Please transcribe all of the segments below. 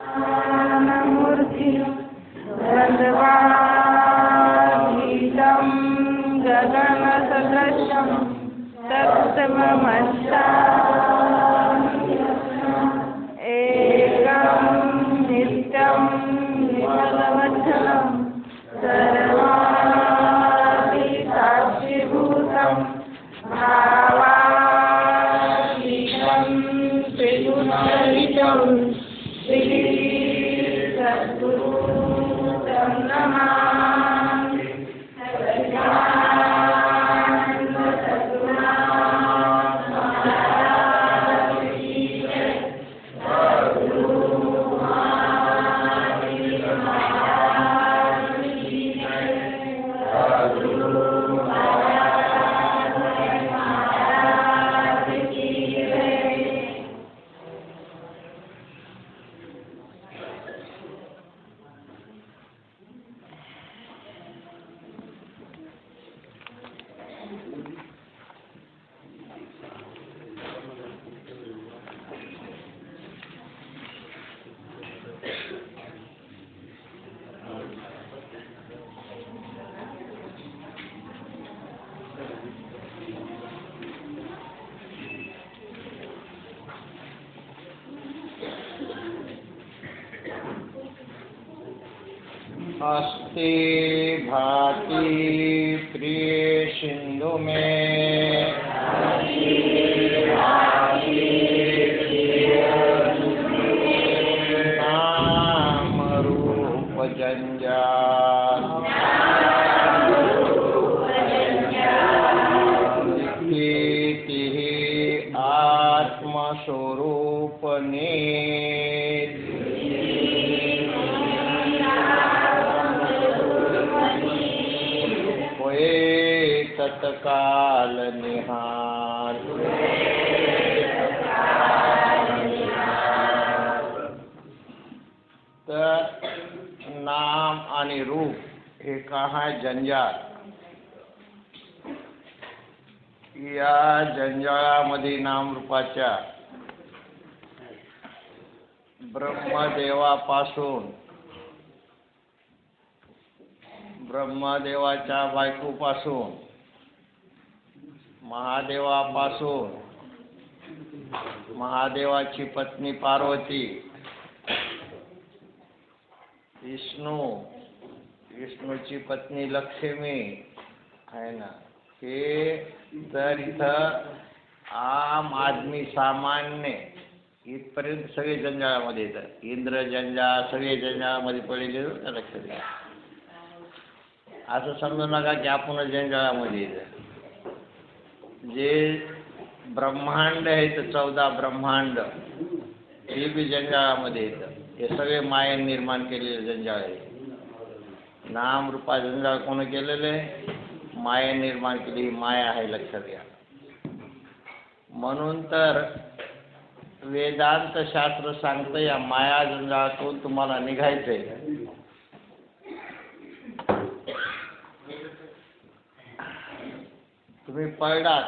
मूर्ति द्वन्द्वातीतं गगनसदृशं तत्सममस्यामि एकं नित्यं निर्मलमचलं सर्वादिसाक्षिभूतं भावातीतं त्रिगुणरहितं श्री सद्गुरु नमामि। सच्चिदानन्द सद्गुरुनाथ महाराज की जय। सद्गुरु महाराज की जय। सद्गुरु महाराज की जय। अस्ति भाति प्रिय सिंधु में नाम रूप जंजाल कीर्ति आत्मस्वरूप तत्काल निहाल तर नाम आणि रूप हे कहा जंजाळ. या जंजाळामध्ये नामरूपाच्या ब्रह्मदेवापासून ब्रह्मदेवाच्या बायकोपासून महादेवापासून महादेवाची पत्नी पार्वती विष्णूची पत्नी लक्ष्मी आहे ना. हे तर इथं आम आदमी सामान्य इथपर्यंत सगळे जंजाळामध्ये येतात. इंद्र जंजाळ सगळे जंजाळामध्ये पडलेले लक्षात घ्या. असं समजू नका की आपण जंजाळामध्ये येतं. जे ब्रह्मांड आहेत 14 ब्रह्मांड हे बी जंजाळामध्ये येतं. हे सगळे मायेने निर्माण केलेले जंजाळ आहे. नाम रूपा जंजाळ कोण केलेले? माया निर्माण केली. माया आहे लक्षात घ्या. म्हणून तर वेदांत शास्त्र सांगतं या माया जंजाळातून तुम्हाला निघायचंय. तुम्ही पळलात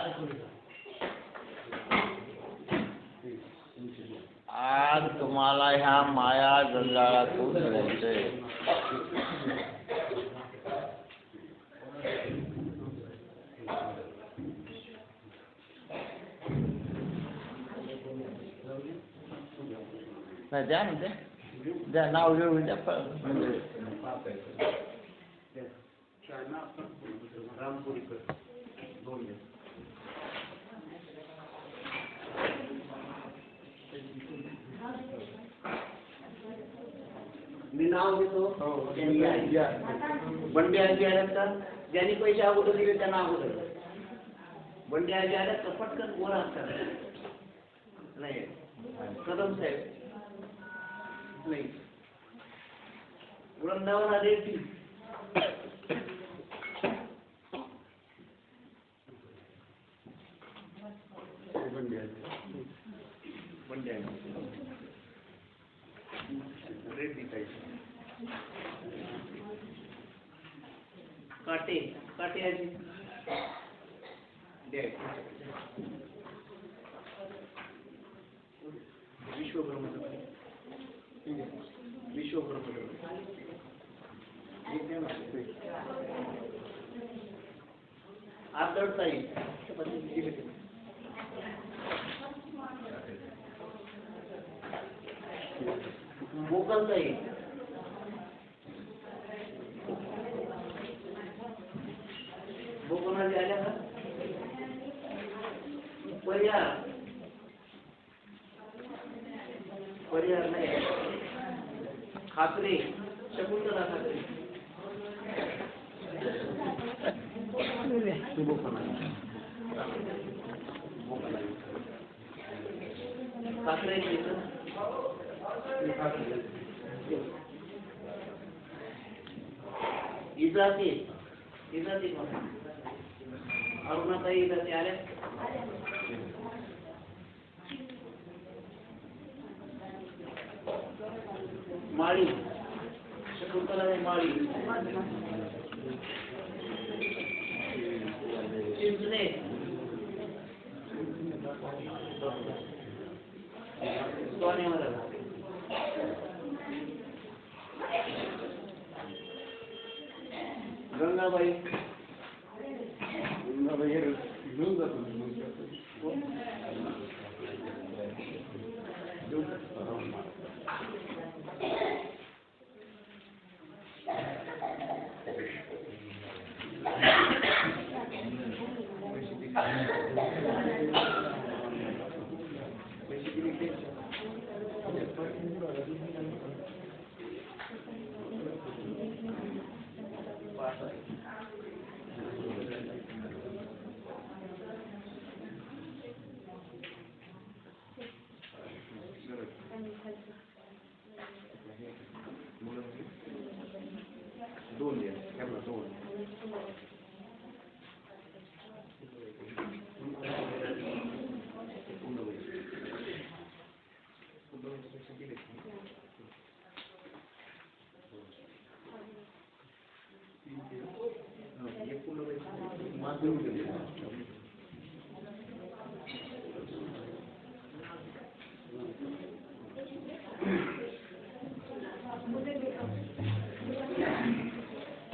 आज तुम्हाला ह्या माया जंजाळातून निघायचंय. नाही द्या ना द्या नाव घेऊन द्या. म्हणजे मी नाव घेतो. बंडे आजी आल्यात का? ज्यांनी पैसे अगोदर दिले त्यांना अगोदर. बंडे आजी आल्यात का? पटकन बोला असतात. नाही कदम साहेब नाही वृंदावन आले की बंडे काटे काटे आजी विश्वब्रह्म आदळताई मोकलताई कोणाची आल्या का पर्याय नाही खात्री शकुंतला खात्री खात्री इजाती कोण अरुणाताई इजाती आल्या माळी शकुंतला माळी चिंचणे सोने मला गंगाबाई घेऊन जातो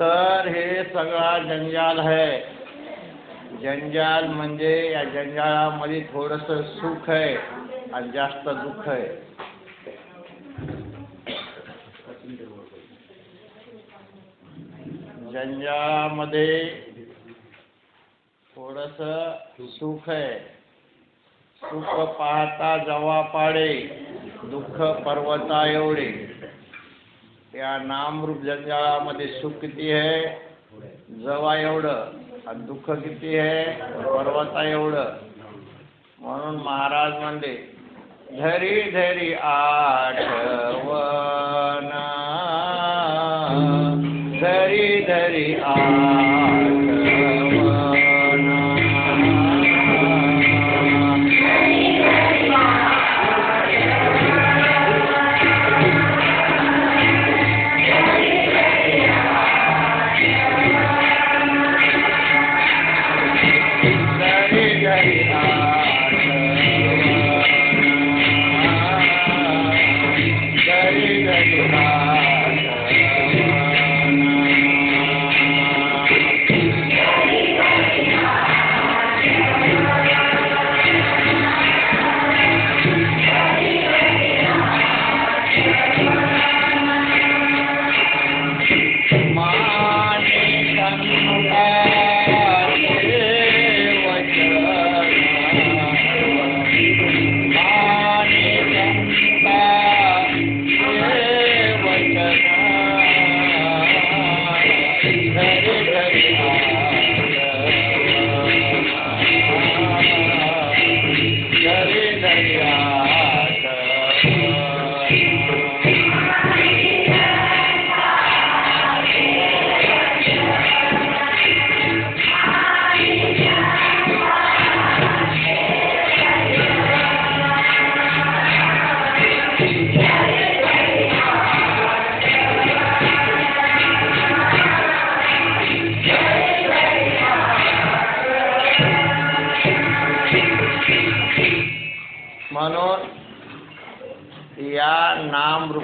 तर हे सगळा जंजाल आहे. जंजाल म्हणजे या जंजाळामध्ये थोडंसं सुख आहे आणि जास्त दुःख आहे. जंजाळामध्ये थोडंसं सुख आहे. सुख पाहता जवा पाडे, दुःख पर्वता एवढे. या नामरूप जंजाळामध्ये सुख किती आहे? जवा एवढं. आणि दुःख किती आहे? पर्वता एवढं. म्हणून महाराज म्हणले धरी धरी आठवण, धरी धरी आठवण.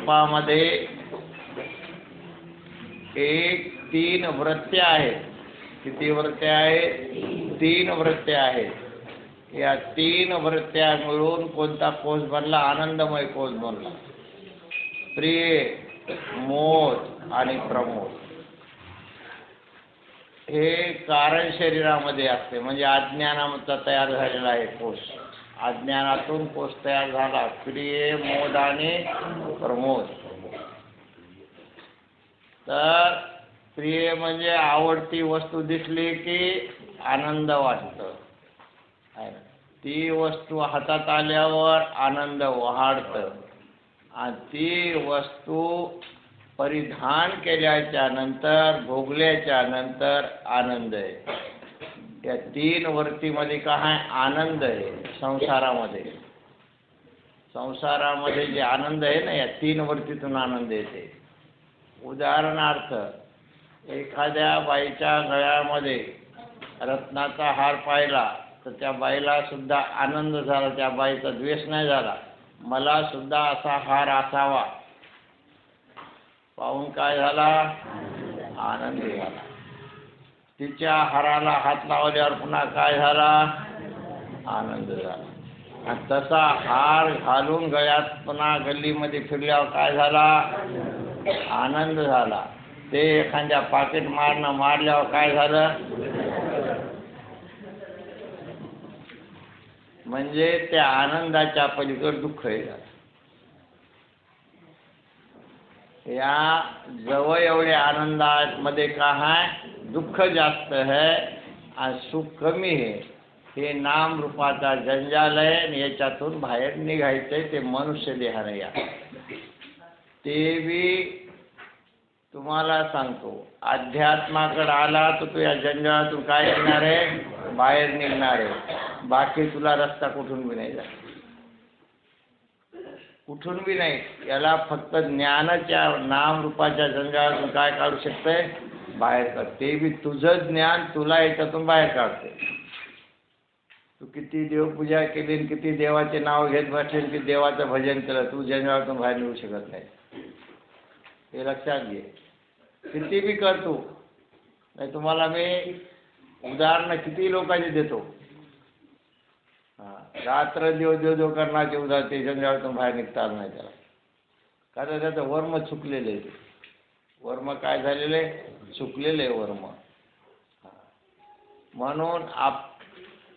रूपामध्ये एक 3 वृत्त्या आहेत. किती वृत्त्या आहेत? 3 वृत्त्या आहेत. या 3 वृत्त्या मिळून कोणता कोश बनला? आनंदमय कोश बनला. प्रिय, मोद आणि प्रमोद हे कारण शरीरामध्ये असते. म्हणजे अज्ञानाचा तयार झालेला आहे कोश. अज्ञानातून कोश तयार झाला. प्रिय, मोद आणि प्रमोद. तर प्रिय म्हणजे आवडती वस्तू दिसली की आनंद वाटतो. ती वस्तू हातात आल्यावर आनंद वाढतं. आणि ती वस्तू परिधान केल्याच्या नंतर, भोगल्याच्या नंतर आनंद आहे. या 3 वृत्तीमध्ये काय? आनंद आहे. संसारामध्ये जे आनंद आहे ना, या 3 वृत्तीतून आनंद येते. उदाहरणार्थ, एखाद्या बाईच्या गळ्यामध्ये रत्नाचा हार पाहिला तर त्या बाईला सुद्धा आनंद झाला. त्या बाईचा द्वेष नाही झाला. मला सुद्धा असा हार असावा पाहून काय झाला? आनंद झाला. तिच्या हाराला हात लावल्यावर पुन्हा काय झाला? आनंद झाला. आणि तसा हार घालून गळ्यात पुन्हा गल्लीमध्ये फिरल्यावर काय झाला? आनंद झाला. ते एखाद्या पाकिट मारल्यावर काय झालं? म्हणजे त्या आनंदाच्या पलीकडे दुःख आहे. या जवळ एवढे आनंदामध्ये काय आहे? दुःख जास्त आहे आणि सुख कमी आहे. हे नाम रूपाचा जंजाल आहे आणि याच्यातून बाहेर निघायचंय. ते मनुष्य देहाने या. ते बी तुम्हाला सांगतो, अध्यात्माकडे आला तर तू या जंजाळातून काय निघणार आहे? बाहेर निघणार आहे. बाकी तुला रस्ता कुठून बी नाही जात. कुठून बी नाही. याला फक्त ज्ञानाच्या नाम रूपाच्या जंजाळातून काय काढू शकतंय? बाहेर काढ. ते बी तुझं ज्ञान तुला याच्यातून बाहेर काढते. तू किती देवपूजा केली, किती देवाचे नाव घेत बसले, की देवाचं भजन केलं, तू जंजाळातून बाहेर निघू शकत नाही. हे लक्षात घे. किती बी करतो. नाही तुम्हाला मी उदाहरणं किती लोकांची देतो. रात्र देव करण्याचे उदाहरण. ते जंजाळातून बाहेर निघता आलं नाही त्याला. कारण त्याचं वर्म चुकलेलं आहे. वर्म काय झालेलं आहे? चुकलेलं आहे वर्म. म्हणून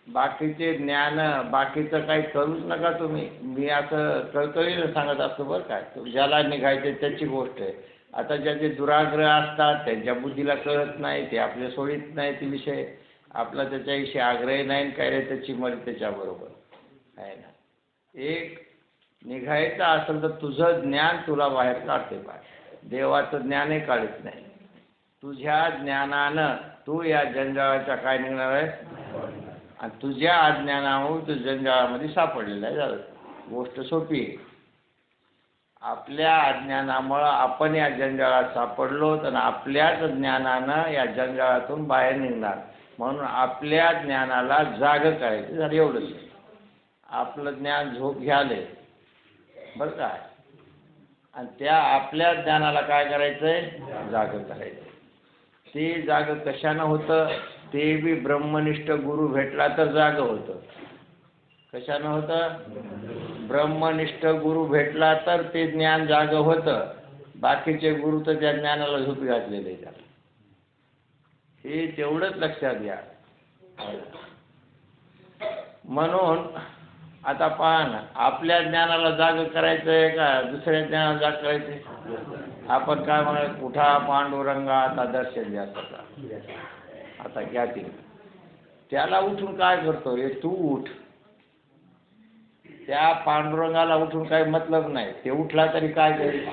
बाकीचे ज्ञान, बाकीचं काही करूच नका तुम्ही. मी असं कळकळीनं सांगत असतो बरं काय. ज्याला निघायचे त्याची गोष्ट आहे. आता ज्याचे दुराग्रह असतात त्यांच्या बुद्धीला कळत नाही, ते आपल्या सोडीत नाही ते विषय. आपला त्याच्याविषयी आग्रह नाही काय रे, त्याची मर्जी त्याच्याबरोबर आहे ना. एक निघायचं असेल तर तुझं ज्ञान तुला बाहेर काढते. बाहेर देवाचं ज्ञानही काढत नाही. तुझ्या ज्ञानानं तू या जंजाळाच्या काय निघणार आहे? आणि तुझ्या अज्ञानामुळे तू जंजाळामध्ये सापडलेला आहे. झालं. गोष्ट सोपी आहे. आपल्या अज्ञानामुळं आपण या जंजाळात सापडलो तर आपल्याच ज्ञानानं या जंजाळातून बाहेर निघणार. म्हणून आपल्या ज्ञानाला जाग करायचं. झालं एवढंच. आपलं ज्ञान झोप घ्याले बरं काय. आणि त्या आपल्या ज्ञानाला काय करायचंय? जाग करायचं. ते जाग कशानं होतं? ते बी ब्रह्मनिष्ठ गुरु भेटला तर जाग होतं. कशानं होतं? ब्रह्मनिष्ठ गुरु भेटला तर ते ज्ञान जाग होतं. बाकीचे गुरु तर त्या ज्ञानाला झोपी घातलेले त्याला. हे तेवढंच लक्षात घ्या. म्हणून आता पहा ना, आपल्या ज्ञानाला जाग करायचं आहे का दुसऱ्या ज्ञानाला जाग करायचं? आपण काय म्हणत? उठा पांडुरंगा आता दर्शन द्या. आता घ्या ते. त्याला उठून काय करतो रे? तू उठ. त्या पांडुरंगाला उठून काही मतलब नाही. ते उठला तरी काय करेल?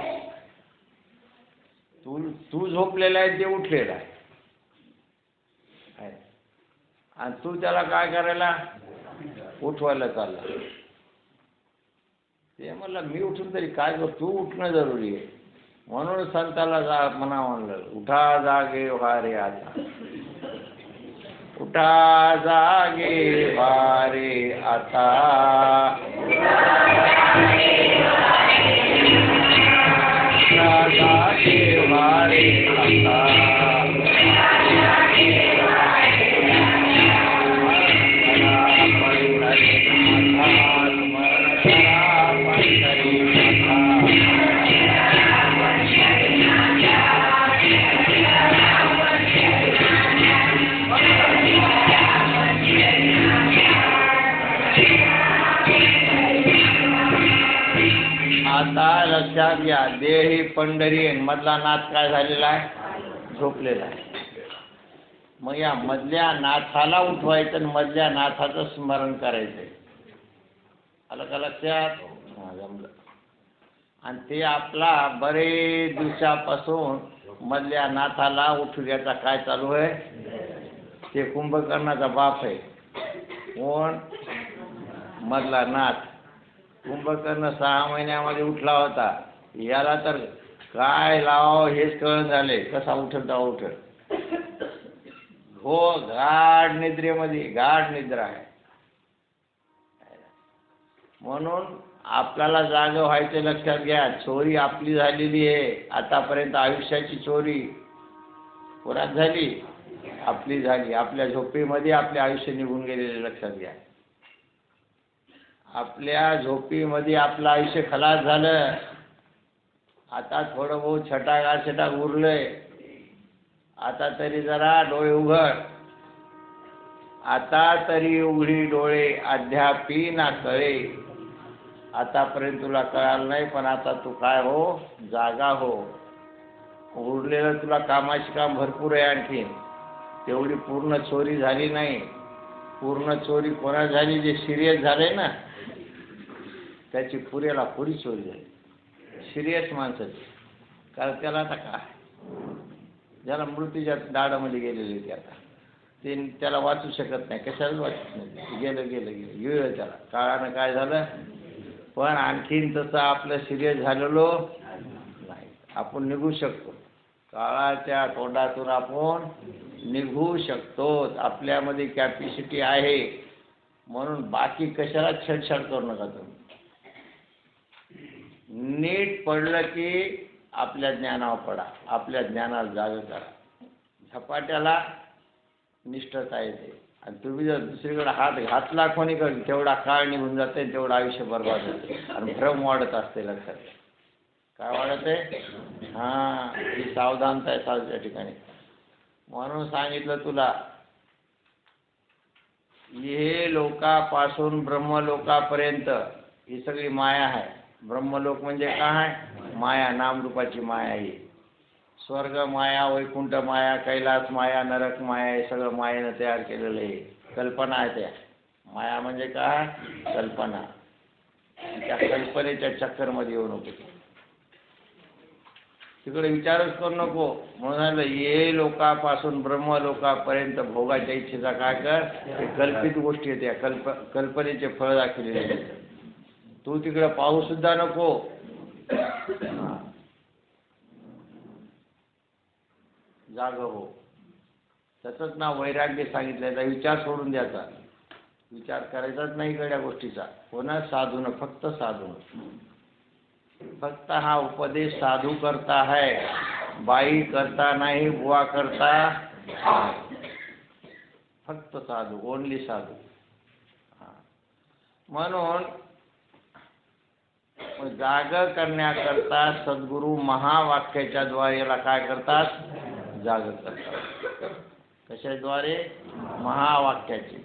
तू झोपलेला आहे, ते उठलेला आहे. आणि तू त्याला काय करायला? उठवायला चालला. ते म्हणलं मी उठून तरी काय करतो? तू उठणं जरुरी आहे. म्हणून संताला म्हणा म्हणलं, उठा जागे वारे आता. उठा जागे वारे आता. जागे वारे आता आता लक्षात घ्या, देह ही पंढरी आहे, मधला नाथ काय झालेला आहे? झोपलेला आहे. मग या मधल्या नाथाला उठवायचं आणि मधल्या नाथाचं स्मरण करायचंय. आलं का लक्षात? जमलं. आणि ते आपला बरेच दिवसापासून मधल्या नाथाला उठवण्याचा काय चालू आहे? ते कुंभकर्णाचा बाप आहे. कोण? मधला नाथ. कुंभकर्ण 6 महिन्यामध्ये उठला होता. याला तर काय लावावं हेच कळण झाले. कसा उठल तेव्हा उठल. हो, गाढ निद्रेमध्ये, गाढ निद्रा आहे. म्हणून आपल्याला जाग व्हायचं. लक्षात घ्या, चोरी आपली झालेली आहे. आतापर्यंत आयुष्याची चोरी कोणात झाली? आपली झाली. आपल्या झोपेमध्ये आपले आयुष्य निघून गेलेले. लक्षात घ्या, आपल्या झोपेमध्ये आपलं आयुष्य खलास झालं. आता थोडं बहुत छटाक उरलंय. आता तरी जरा डोळे उघड. आता तरी उघडी डोळे, अद्यापि ना कळे. आतापर्यंत तुला कळालं नाही, पण आता तू काय हो? जागा हो. उरलेलं तुला कामाची काम भरपूर आहे. आणखीन तेवढी पूर्ण चोरी झाली नाही. पूर्ण चोरी कोणा झाली? जे सिरियस झाले ना, त्याची पुरेला पुरी चोरी झाली. सिरियस माणसाची. कारण त्याला आता काय, ज्याला मृत्यूच्या दाडामध्ये गेलेले ते आता ते त्याला वाचू शकत नाही. कशाला वाचत नाही? गेलं गेलं त्याला. काळानं काय झालं. पण आणखीन तसं आपलं सिरियस झालेलो नाही. आपण निघू शकतो. काळाच्या तोंडातून आपण निघू शकतो. आपल्यामध्ये कॅपॅसिटी आहे. म्हणून बाकी कशाला छेडछाड करू नका तुम्ही. नीट पडलं की आपल्या ज्ञानावर पडा. आपल्या ज्ञानाला जाग करा. झपाट्याला निष्ठता येते. आणि तुम्ही जर दुसरीकडे हात घातला कोणीकडे, तेवढा काळ निघून जाते, तेवढं आयुष्य बर्बाद होते आणि भ्रम वाढत असते. लक्षात काय वाढत आहे? हां, ही सावधानता आहे साधूच्या ठिकाणी. म्हणून सांगितलं तुला, हे लोकापासून ब्रह्मलोकापर्यंत ही सगळी माया आहे. ब्रह्मलोक म्हणजे काय? माया, नामरूपाची माया. ही स्वर्ग माया, वैकुंठ माया, कैलास माया, नरक माया, हे सगळं मायेनं तयार केलेलं आहे. कल्पना आहे त्या. माया म्हणजे काय? कल्पना. त्या कल्पनेच्या चक्करमध्ये येऊ नको. तिकडे विचारच करू नको. म्हणून हे लोकापासून ब्रह्मलोकापर्यंत भोगाच्या इच्छेचा काय कर? हे कल्पित गोष्टी आहेत. त्या कल्पनेचे फळ दाखवलेले. तू तिकडे पाहू सुद्धा नको. जाग हो. त्याचंच नाव वैराग्य सांगितलं. त्याचा विचार सोडून द्यायचा. विचार करायचाच नाही इकडल्या गोष्टीचा. कोणा साधून, फक्त साधून. फक्त हा उपदेश साधू करता है, बाई करता नाही, बुवा करता. फक्त साधू, ओनली साधू. म्हणून जाग करण्याकरता सद्गुरू महावाक्याच्या द्वारे याला काय करतात? जाग करतात. कशाद्वारे? महावाक्याचे.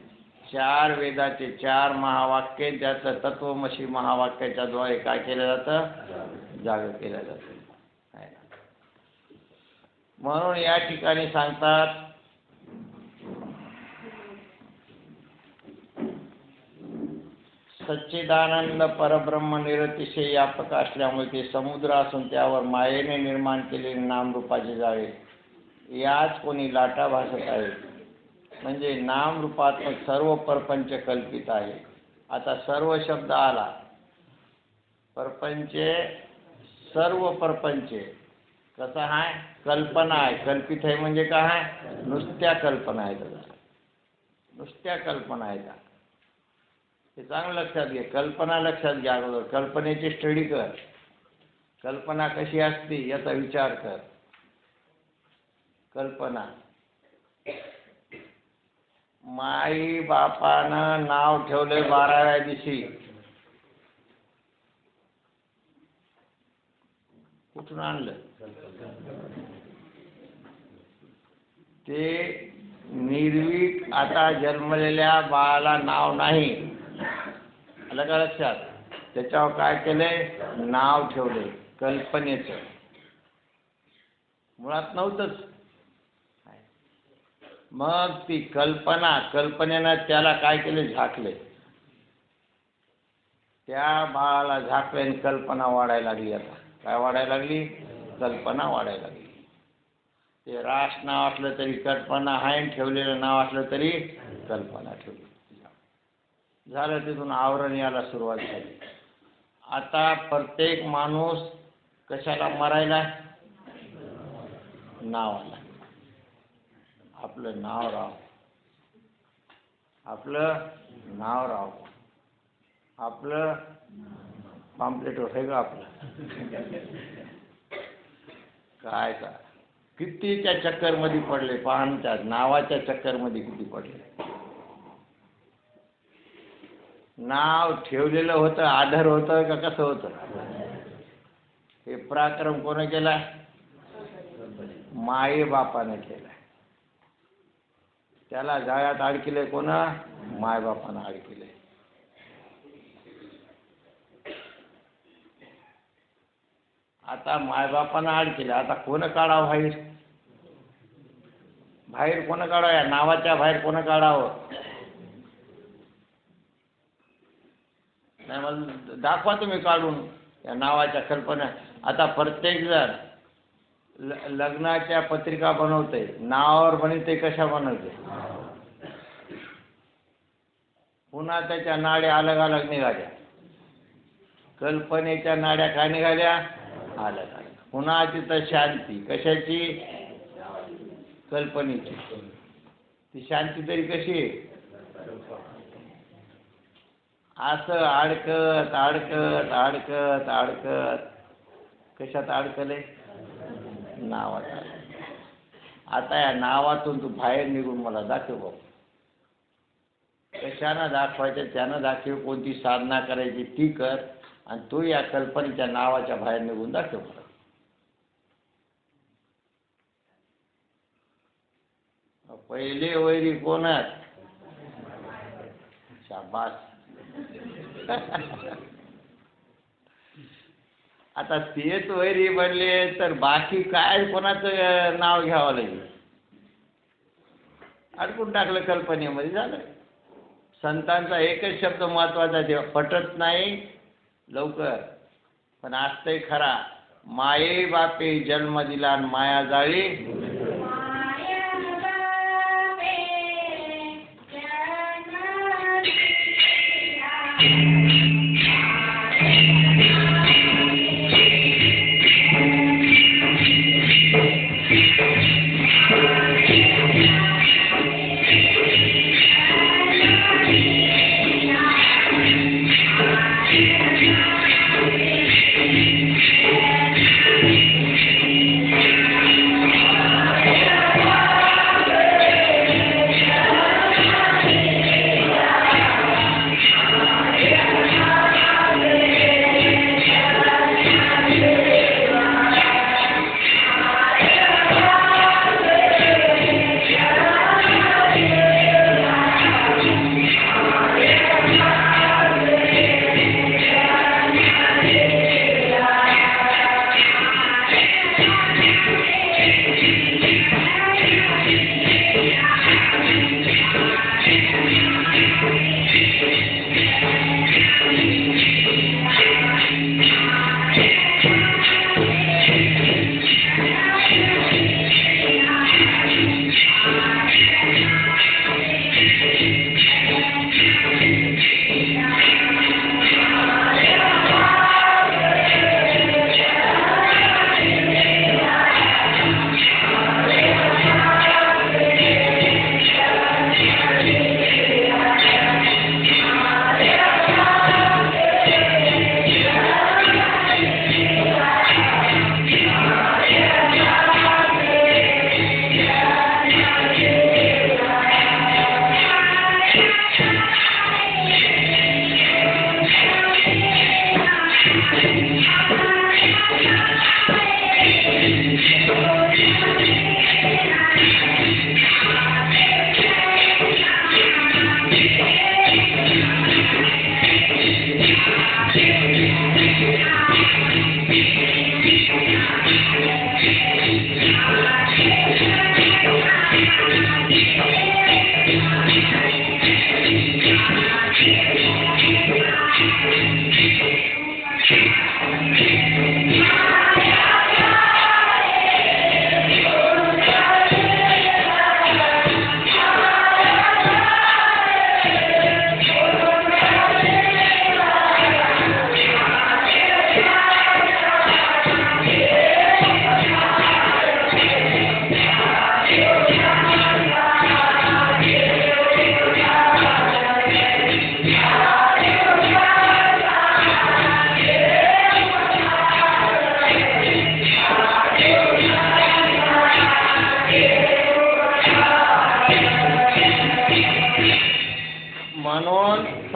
4 वेदाचे 4 महावाक्य, त्याचं तत्वमसी महावाक्याच्या द्वारे काय केलं जातं? जाग केलं जातं. म्हणून या ठिकाणी सांगतात, सच्चिदानंद परब्रह्म निरतिशय व्यापक असल्यामुळे ते समुद्र असून त्यावर मायेने निर्माण केलेले नामरूपाचे जाळे, याच कोणी लाटा भासत आहे. म्हणजे नामरूपात्मक सर्व परपंच कल्पित आहे. आता सर्व शब्द आला. परपंच, सर्व परपंच कसा आहे? कल्पना आहे. कल्पित आहे म्हणजे काय? नुसत्या कल्पना आहेत. नुसत्या कल्पना आहेत. हे चांगलं लक्षात घे. कल्पना लक्षात घ्या. अगोदर कल्पनेची स्टडी कर. कल्पना कशी असते याचा विचार कर. कल्पना, माई बापानं नाव ठेवले 12व्या दिवशी. कुठून आणलं ते? निर्वीक आता जन्मलेल्या बाळाला नाव नाही. आलं का लक्षात? त्याच्यावर काय केलंय? नाव ठेवले कल्पनेचं. मुळात नव्हतंच. मग ती कल्पनेनं त्याला काय केले? झाकले. त्या बाळाला झाकले आणि कल्पना वाढायला लागली. आता काय वाढायला लागली? कल्पना वाढायला लागली. ते रास नाव असलं तरी कल्पना आहे, ठेवलेलं नाव असलं तरी कल्पना ठेवली. झालं. तिथून आवरण यायला सुरुवात झाली. आता प्रत्येक माणूस कशाला मरायला? नावाला. आपलं नाव राव, आपलं नाव राव, आपलं पॉम्पलेटवर आहे का आपलं? काय का किती त्या चक्करमध्ये पडले, पाहणच्या नावाच्या चक्करमध्ये किती पडले. नाव ठेवलेलं होतं, आधार होतं का कसं होतं? हे पराक्रम कोण केला? माये बापाने केला. त्याला जाळ्यात अडकिले कोण? मायबापानं अडकिले. आता मायबापानं अडकिले. आता कोण काढावं बाहेर? बाहेर कोण काढावं? या नावाच्या बाहेर कोण काढावं? नाही, मला दाखवा तुम्ही काढून या नावाच्या कल्पना. आता प्रत्येक जण लग्नाच्या पत्रिका बनवते, नावावर बनवते. कशा बनवते? पुन्हा त्याच्या नाड्या अलग अलग निघाल्या. कल्पनेच्या नाड्या काय निघाल्या? अलग अलग. पुन्हा तिथं शांती. कशाची? कल्पनेची. ती शांती तरी कशी? असं अडकत अडकत अडकत अडकत कशात अडकले? नावात. आता या नावातून तू बाहेर निघून मला दाखव बाबा. कशानं दाखवायचं त्यानं दाखव. कोणती साधना करायची ती कर आणि तू या कल्पनेच्या नावाच्या बाहेर निघून दाखव मला. पहिले वैरी कोण आहेत? शाबास. आता तेच वैरी बनले तर बाकी काय कोणाचं नाव घ्यावं लागेल? अडकून टाकलं कल्पनेमध्ये. झालं. संतांचा एकच शब्द महत्वाचा तेव्हा पटत नाही लवकर, पण असतंय खरा. माये बापे जन्म दिला आणि माया जाळी.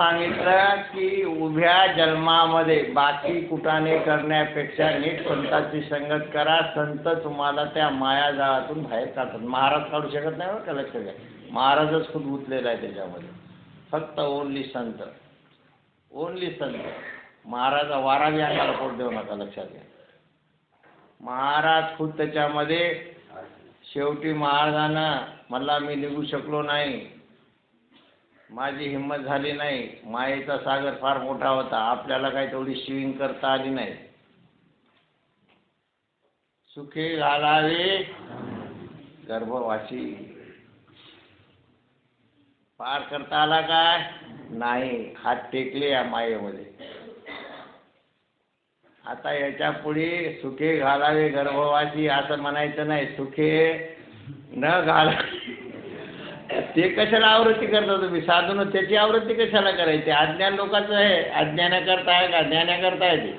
सांगितलं की उभ्या जन्मामध्ये बाकी कुटाने करण्यापेक्षा नीट संतांची संगत करा, संत तुम्हाला त्या मायाजाळातून बाहेर काढतात. महाराज काढू शकत नाही बरं का, लक्षात घ्या. महाराजच खूप गुंतलेला आहे त्याच्यामध्ये. फक्त ओनली संत, ओनली संत. महाराजा वारा बी अंगाला पोट देऊ नका, लक्षात घ्या. महाराज खूप त्याच्यामध्ये. शेवटी महाराजांना मला मी निघू शकलो नाही, माझी हिंमत झाली नाही. मायेचा सागर फार मोठा होता, आपल्याला काही तेवढी स्विमिंग करता आली नाही. सुखे घालावे गर्भवासी, पार करता आला काय नाही. हात टेकले या मायेमध्ये. आता याच्या पुढे सुखे घालावे गर्भवासी असं म्हणायचं नाही, सुखे न घाला. ते कशाला आवृत्ती करता तुम्ही? साधून त्याची आवृत्ती कशाला करायची? अज्ञान लोकांचं आहे. अज्ञानाकरता आहे का ज्ञानाकरता आहे ते?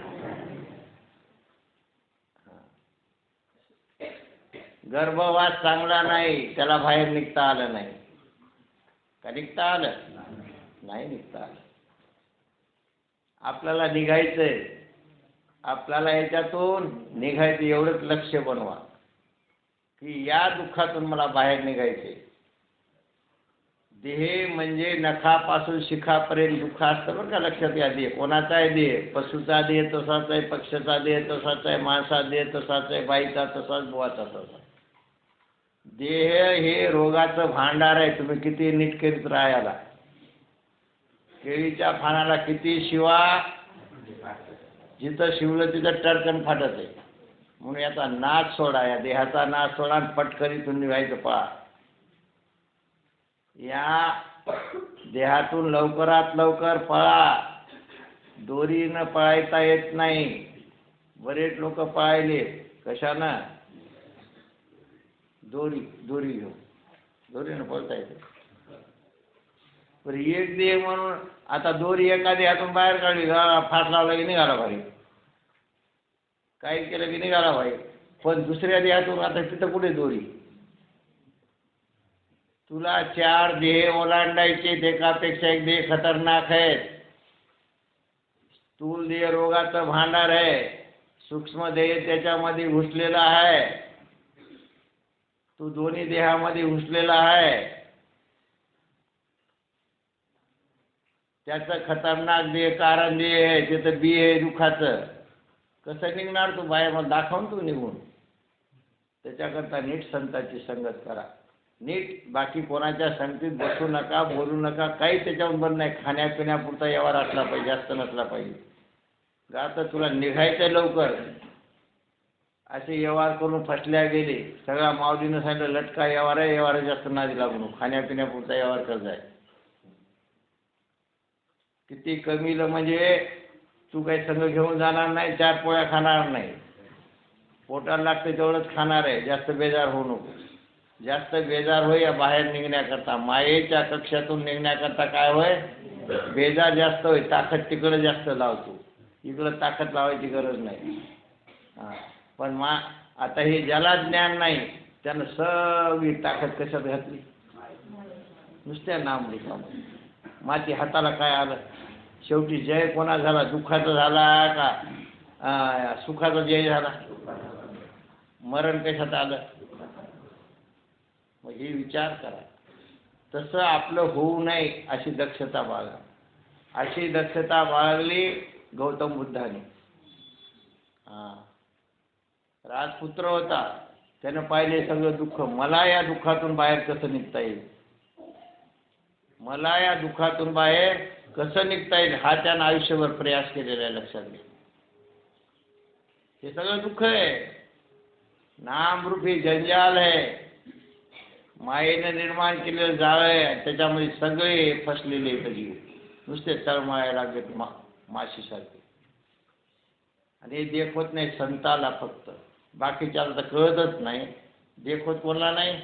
गर्भवास चांगला नाही, त्याला बाहेर निघता आलं नाही का? निघता आलं नाही, निघता आलं. आपल्याला निघायचंय, आपल्याला याच्यातून निघायचं. एवढंच लक्ष बनवा की या दुःखातून मला बाहेर निघायचे. देह म्हणजे नखापासून शिखापर्यंत दुःख असतं बरं का, लक्षात घ्या. देह कोणाचा आहे? देह पशुचा देह तसाच आहे, पक्षाचा देह तसाच आहे, माणसाचा देह तसाच आहे, बाईचा तसाच, बुवाचा तसाच. देह हे रोगाचं भांडार आहे. तुम्ही किती नीट करीत राहायला, केळीच्या पानाला किती शिवा, जिथं शिवलं तिथं टरकन फाटत आहे. म्हणून याचा नाश सोडा, या देहाचा नाश सोडा आणि पटकन इथून निघायचं पळा. या देहातून लवकरात लवकर पळा. दोरीनं पळायता येत नाही. बरेच लोक पळायले कशानं? दोरी घेऊन. दोरीनं पळता येते. बरं एक देह म्हणून आता दोरी एका देहातून बाहेर काढली, फास लावला की निघाला भाई, काही केलं की निघाला भाई. पण दुसऱ्या देहातून आता तिथं कुठे दोरी? तुला 4 देह ओलांडायचे, एकापेक्षा एक देह खतरनाक आहे. स्थूल देह रोगाचं भांडार आहे, सूक्ष्म देह त्याच्यामध्ये घुसलेला आहे. तू दोन्ही देहामध्ये घुसलेला आहे. त्याचं खतरनाक देह कारण देह आहे, त्याचं बी आहे दुःखाचं. कसं निघणार तू बाहेर? मग दाखवून तू निघून. त्याच्याकरता नीट संतांची संगत करा. नीट बाकी कोणाच्या संगतीत बसू नका, बोलू नका. काही त्याच्यावर बंद नाही. खाण्यापिण्यापुरता व्यवहार असला पाहिजे, जास्त नसला पाहिजे. आता तुला निघायचं लवकर, असे व्यवहार करून फसल्या गेले. सगळा माऊलीनं सांगितलं लटका व्यवहार आहे, व्यवहार जास्त नादी लागू नको, खाण्यापिण्यापुरता व्यवहार करत आहे. किती कमीलं म्हणजे तू काही संघ घेऊन जाणार नाही, 4 पोळ्या खाणार नाही. पोटाला लागतं तेवढंच खाणार आहे. जास्त बेजार होऊ नको. जास्त बेजार होय या बाहेर निघण्याकरता, मायेच्या कक्षातून निघण्याकरता काय होय? बेजार जास्त होय. ताकद तिकडं जास्त लावतो, इकडं ताकद लावायची गरज नाही. पण आता हे ज्याला ज्ञान नाही त्यानं सगळी ताकद कशात घातली? नुसत्या नाम लिखामध्ये. माती हाताला काय आलं? शेवटी जय कोणा झाला? दुःखाचा झाला का सुखाचा जय झाला? मरण कशात आलं? मग हे विचार करा. तसं आपलं होऊ नये अशी दक्षता बाळगा. अशी दक्षता बाळगली गौतम बुद्धाने. राजपुत्र होता, त्यानं पाहिले सगळं दुःख. मला या दुःखातून बाहेर कसं निघता येईल? मला या दुःखातून बाहेर कसं निघता येईल हा त्यानं आयुष्यभर प्रयास केलेला आहे. लक्षात घ्या. हे सगळं दुःख आहे, नामरूपी जंजाल आहे, मायेने निर्माण केलेलं जाळ आहे. त्याच्यामध्ये सगळे फसलेले जीव नुसते तळमळायला लागलेत माशीसारखे. आणि हे देखवत नाही संताला फक्त, बाकीच्याला तर कळतच नाही. देखवत कोणाला नाही?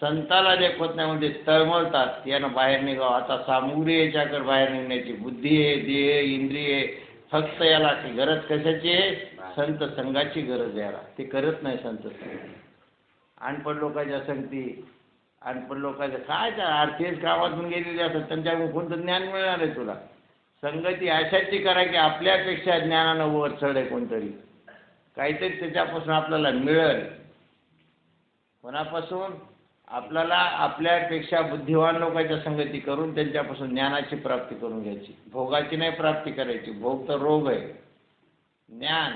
संताला देखवत नाही. म्हणजे तळमळतात यानं बाहेर निघावं. आता सामुग्री याच्याकडे बाहेर निघण्याची बुद्धी आहे, देह आहे, इंद्रिय आहे. फक्त याला गरज कशाची आहे? संत संघाची गरज आहे याला. ते करत नाही संत संघ. अनपढ लोकांच्या संगती अनपढ लोकांचं काय त्या आरतीच कामातून गेलेले असतात त्यांच्याकडून कोणतं ज्ञान मिळणार आहे तुला? संगती अशाची करा की आपल्यापेक्षा ज्ञानानं वर चढ आहे कोणतरी, काहीतरी त्याच्यापासून आपल्याला मिळेल. कोणापासून? आपल्याला आपल्यापेक्षा बुद्धिवान लोकांच्या संगती करून त्यांच्यापासून ज्ञानाची प्राप्ती करून घ्यायची. भोगाची नाही प्राप्ती करायची. भोग तर रोग आहे. ज्ञान.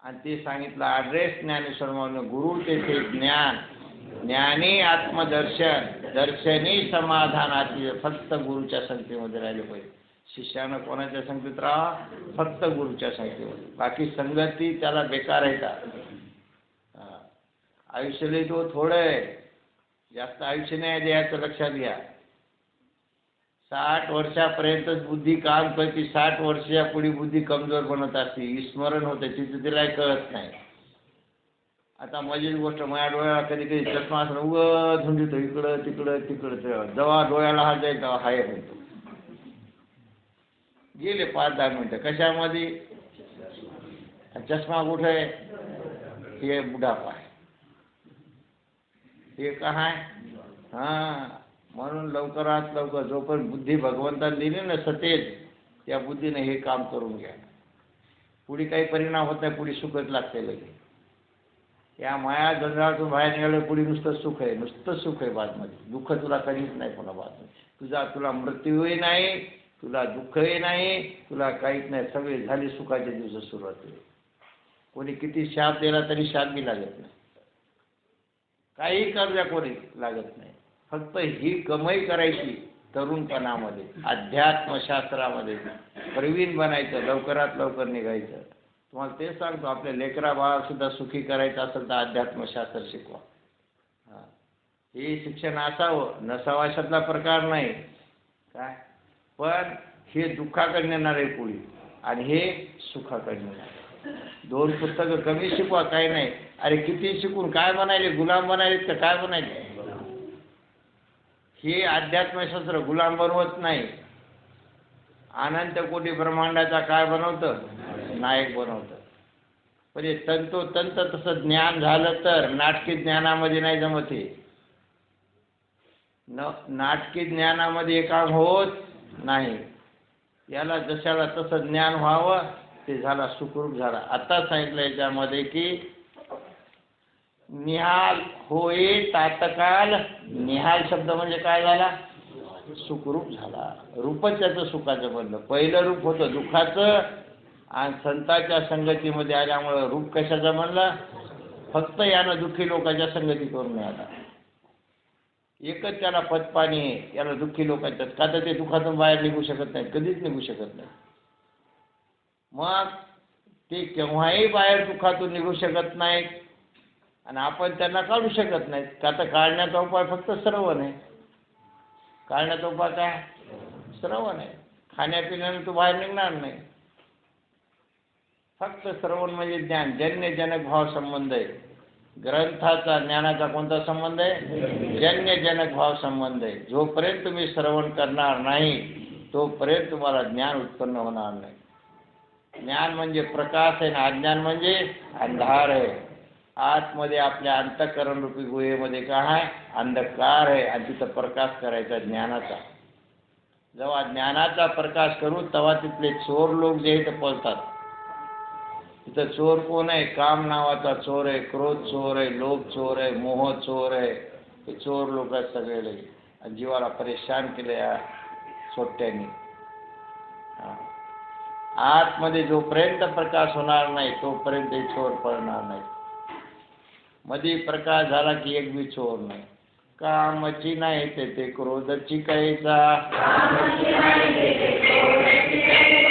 आणि ते सांगितलं ॲड्रेस ज्ञानेश्वर म्हणून गुरु तेथे ज्ञान, ज्ञानी आत्मदर्शन, दर्शनी समाधानाची. फक्त गुरुच्या संगतीमध्ये राहिले पाहिजे. शिष्यानं कोणाच्या संगतीत राहा? फक्त गुरुच्या संगतीमध्ये. बाकी संगती त्याला बेकार आहे का? आयुष्य तो थोडं आहे, जास्त आयुष्य नाही द्यायचं, लक्षात घ्या. 60 वर्षापर्यंतच बुद्धी काम करते. 60 वर्षाच्या पुढे बुद्धी कमजोर बनत असते, विस्मरण होते, तिचं तिलाही कळत नाही. आता माझीच गोष्ट, माझ्या डोळ्याला कधी कधी चष्मा असं उगं झुंडीतो इकडं तिकडं तिकडं. जेव्हा डोळ्याला हात जाईल तेव्हा हाय म्हणतो. गेले 5-10 मिनटं कशामध्ये? चष्मा कुठे आहे? हे बुढापा आहे. हे काय? हां, म्हणून लवकरात लवकर जोपर्यंत बुद्धी भगवंताने दिली ना सतेज, त्या बुद्धीने हे काम करून घ्या. पुढे काही परिणाम होत नाही, पुढे सुखच लागते लगे. या माया जंजाळातून बाहेर निघालं पुढे नुसतं सुख आहे, नुसतं सुख आहे. बादमध्ये दुःख तुला कधीच नाही. पुन्हा बादमध्ये तुला मृत्यूही नाही, तुला दुःखही नाही, तुला काहीच नाही. सगळे झाले सुखाचे दिवस सुरुवात होईल. कोणी किती शाप दिला तरी शाप बी लागत नाही. काही कर्जा कोणी लागत नाही. फक्त ही कमाई करायची तरुणपणामध्ये, अध्यात्मशास्त्रामध्ये प्रवीण बनायचं, लवकरात लवकर निघायचं. तुम्हाला तेच सांगतो, आपल्या लेकरा बाळासुद्धा सुखी करायचं असेल तर अध्यात्मशास्त्र शिकवा. हां, हे शिक्षण असावं, नसावं अशातला प्रकार नाही काय. पण हे दुःखाकडे नेणार आहे पुढे आणि हे सुखाकडे नेणार. 2 पुस्तकं कमी शिकवा, काही नाही. अरे किती शिकून काय बनायले? गुलाम बनायले का काय बनायले? हे अध्यात्मशास्त्र गुलाम बनवत नाही. अनंत कोटी ब्रह्मांडाचा काय बनवतं? नायक बनवतं. पण हे तंतोतंत तसं ज्ञान झालं तर नाटकी ज्ञानामध्ये नाही जमत. हे नाटकी ज्ञानामध्ये काम होत नाही. याला जशाला तसं ज्ञान व्हावं, ते झाला सुखरूप झाला. आता सांगितलं याच्यामध्ये की निहाल होय तात्काल. निहाल शब्द म्हणजे काय झाला? सुखरूप झाला. रूपच त्याचं सुखाचं बनलं. पहिलं रूप होतं दुःखाचं आणि संतांच्या संगतीमध्ये आल्यामुळं रूप कशाचं बनलं? फक्त यानं दुःखी लोकांच्या संगती करून मिळाला. एकच त्याला पदपाणी आहे, याला दुःखी लोकांच्या. का तर ते दुःखातून बाहेर निघू शकत नाहीत, कधीच निघू शकत नाही. मग ते केव्हाही बाहेर दुःखातून निघू शकत नाहीत आणि आपण त्यांना काढू शकत नाहीत. का तर काढण्याचा उपाय फक्त श्रवण आहे. काढण्याचा उपाय काय? श्रवण आहे. खाण्यापिण्याने तो बाहेर निघणार नाही. फक्त श्रवण म्हणजे ज्ञान. जन्यजनक भाव संबंध आहे. ग्रंथाचा ज्ञानाचा कोणता संबंध आहे? जन्यजनक भाव संबंध आहे. जोपर्यंत तुम्ही श्रवण करणार नाही तोपर्यंत तुम्हाला ज्ञान उत्पन्न होणार नाही. ज्ञान म्हणजे प्रकाश आहे आणि अज्ञान म्हणजे अंधार आहे. आतमध्ये आपल्या अंतःकरण रूपी गुहेमध्ये काय आहे? अंधकार आहे आणि तिथं प्रकाश करायचा ज्ञानाचा. जेव्हा ज्ञानाचा प्रकाश करू तेव्हा तिथले चोर लोक जे इथं पळतात. तिथं चोर कोण आहे? काम नावाचा चोर आहे, क्रोध चोर आहे, लोभ चोर आहे, मोह चोर आहे. हे चोर लोक आहेत सगळे लगे आणि जीवाला परेशान केले या सोट्यांनी. आतमध्ये जोपर्यंत प्रकाश होणार नाही तोपर्यंत हे चोर पळणार नाही. मध्ये प्रकाश झाला की एक बी चोर नाही. कामची नाही ते क्रोधची कैसा, कामची नाही ते क्रोधची कैसा.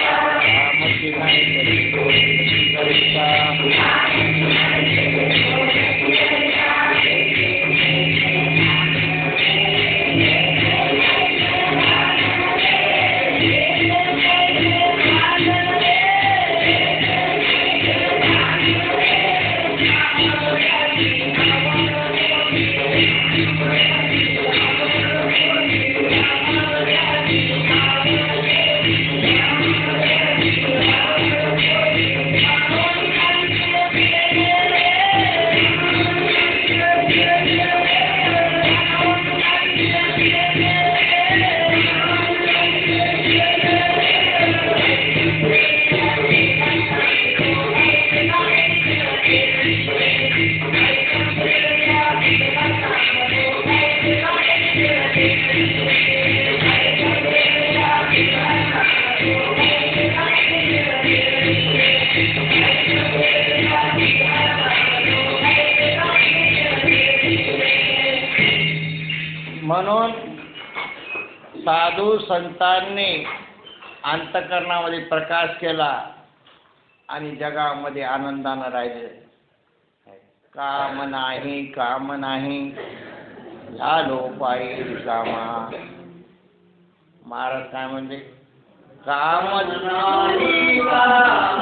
म्हणून साधू संतांनी अंतःकरणामध्ये प्रकाश केला आणि जगामध्ये आनंदानं राहिले. काम नाही काम नाही झालो पायी रिकामा. महाराज काय म्हणले? काम नाही काम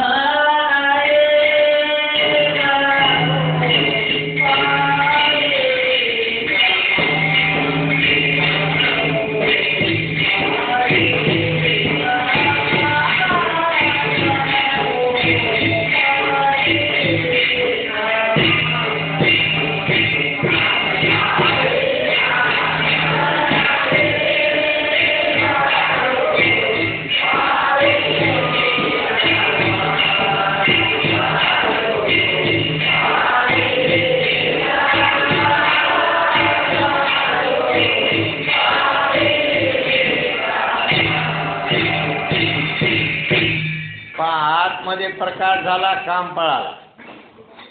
मध्ये प्रकाश झाला, काम पळाला.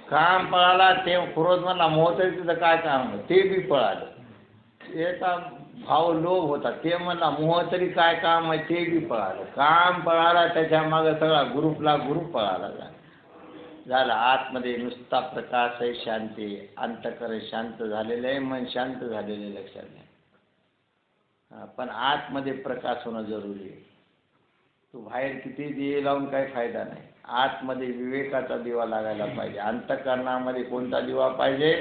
काम पळाला ते क्रोध म्हणला मोह तरी तिथं काय काम, ते बी पळालं. एका भाव लोभ होता ते म्हणला मोह तरी काय काम आहे, ते बी पळालं. काम पळाला त्याच्या मागे सगळा ग्रुपला ग्रुप पळाला झाला. आतमध्ये नुसता प्रकाश आहे, शांती, अंतःकरण शांत झालेलं आहे, मन शांत झालेलं आहे, लक्षात घ्या. पण आतमध्ये प्रकाश होणं जरुरी आहे. तू बाहेर किती दिवे लावून काही फायदा नाही. आतमध्ये विवेकाचा दिवा लागायला पाहिजे. अंतःकरणामध्ये कोणता दिवा पाहिजे?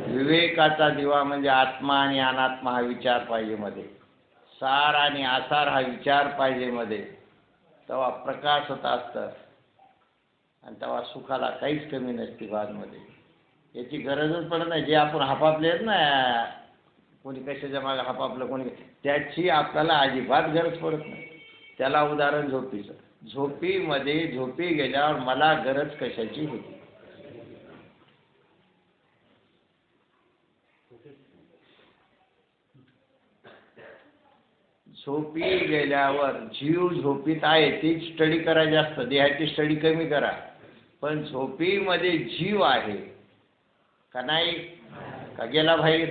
विवेकाचा दिवा. म्हणजे आत्मा आणि अनात्मा हा विचार पाहिजे मध्ये, सार आणि आसार हा विचार पाहिजे मध्ये. तेव्हा प्रकाश होत असतं आणि तेव्हा सुखाला काहीच कमी नसते बाजमध्ये. याची गरजच पडत नाही. जे आपण हापापले आहेत ना, कोणी कशाच्या मागे हापापलं, कोणी त्याची आपल्याला अजिबात गरज पडत नाही. त्याला उदाहरण झोपीचं. झोपीमध्ये झोपी गेल्यावर मला गरज कशाची होती? झोपी गेल्यावर जीव झोपीत आहे ती स्टडी करा जास्त, देहाची स्टडी कमी करा. पण झोपीमध्ये जीव आहे का नाही? का गेला बाहेर?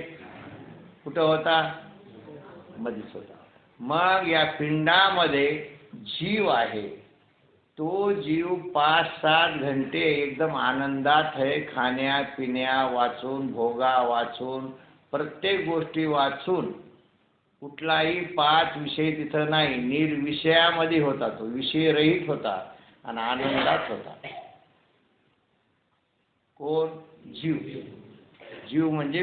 कुठं होता? मध्येच होता. मग या पिंडामध्ये जीव आहे. तो जीव 5-7 घंटे एकदम आनंदात आहे. खाण्या पिण्या वाचून, भोगा वाचून, प्रत्येक गोष्टी वाचून, कुठलाही 5 विषय तिथं नाही, निर्विषयामध्ये होता. तो विषयरहित होता आणि आनंदात होता. कोण? जीव. जीव म्हणजे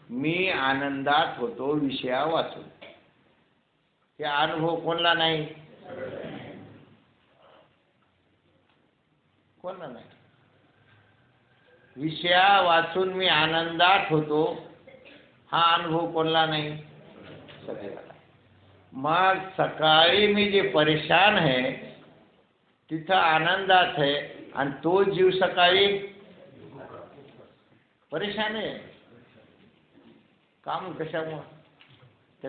मी आनंदात होतो विषया वाचून. हे अनुभव कोणला नाही? कोणला नाही? विषया वाचून मी आनंदात होतो हा अनुभव कोणला नाही? सगळ्याला. मग सकाळी मी जे परेशान आहे तिथं आनंदात आहे आणि तो जीव सकाळी परेशान आहे. काम कशामुळे?